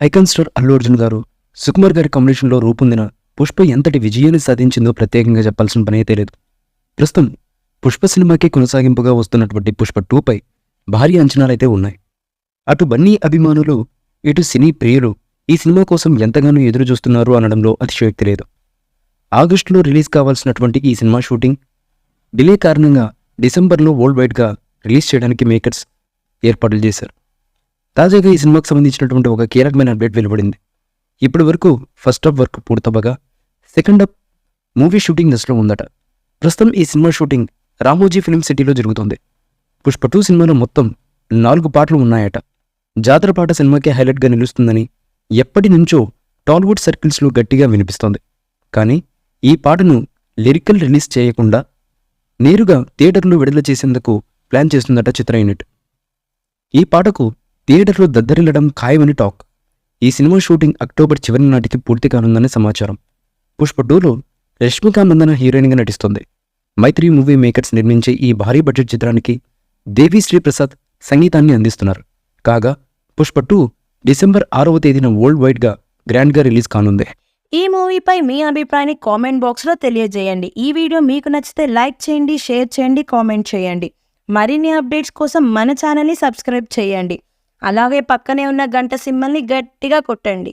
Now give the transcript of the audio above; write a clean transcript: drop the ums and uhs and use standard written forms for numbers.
Icon star Allu Arjun గారు సుకుమార్ గారి కాంబినేషన్లో రూపొందిన పుష్ప ఎంతటి విజయాన్ని సాధించిందో ప్రత్యేకంగా చెప్పాల్సిన పని అయితే లేదు. ప్రస్తుతం పుష్ప సినిమాకి కొనసాగింపుగా వస్తున్నటువంటి పుష్ప 2పై భారీ అంచనాలైతే ఉన్నాయి. అటు బన్నీ అభిమానులు, ఇటు సినీ ప్రియులు ఈ సినిమా కోసం ఎంతగానో ఎదురు చూస్తున్నారు అనడంలో అతిశయోక్తి లేదు. ఆగస్టులో రిలీజ్ కావాల్సినటువంటి ఈ సినిమా షూటింగ్ డిలే కారణంగా డిసెంబర్లో వరల్డ్ వైడ్గా రిలీజ్ చేయడానికి మేకర్స్ ఏర్పాట్లు చేశారు. తాజాగా ఈ సినిమాకు సంబంధించినటువంటి ఒక కీలకమైన అప్డేట్ వెలువడింది. ఇప్పటి వరకు ఫస్ట్ హాఫ్ వర్క్ పూర్తవగా సెకండ్ హాఫ్ మూవీ షూటింగ్ దశలో ఉందట. ప్రస్తుతం ఈ సినిమా షూటింగ్ రామోజీ ఫిల్మ్ సిటీలో జరుగుతోంది. పుష్ప 2 సినిమాలో మొత్తం 4 పాటలు ఉన్నాయట. జాతర పాట సినిమాకే హైలైట్గా నిలుస్తుందని ఎప్పటి నుంచో టాలీవుడ్ సర్కిల్స్లో గట్టిగా వినిపిస్తోంది. కానీ ఈ పాటను లిరికల్ రిలీజ్ చేయకుండా నేరుగా థియేటర్లో విడుదల చేసేందుకు ప్లాన్ చేస్తుందట చిత్ర యూనిట్. ఈ పాటకు థియేటర్లో దద్దరిల్లడం ఖాయమని టాక్. ఈ సినిమా షూటింగ్ అక్టోబర్ చివరి నాటికి పూర్తి కానుందని సమాచారం. పుష్ప 2లో రష్మిక మందన హీరోయిన్గా నటిస్తోంది. మైత్రి మూవీ మేకర్స్ నిర్మించే ఈ భారీ బడ్జెట్ చిత్రానికి దేవిశ్రీ ప్రసాద్ సంగీతాన్ని అందిస్తున్నారు. కాగా పుష్ప 2 డిసెంబర్ 6వ తేదీన వరల్డ్ వైడ్గా గ్రాండ్గా రిలీజ్ కానుంది. ఈ మూవీపై మీ అభిప్రాయాన్ని కామెంట్ బాక్స్లో తెలియజేయండి. ఈ వీడియో మీకు నచ్చితే లైక్ చేయండి, షేర్ చేయండి, కామెంట్ చేయండి. మరిన్ని అప్డేట్స్ కోసం మన ఛానల్ని సబ్స్క్రైబ్ చేయండి. అలాగే పక్కనే ఉన్న గంట సింబల్ని గట్టిగా కొట్టండి.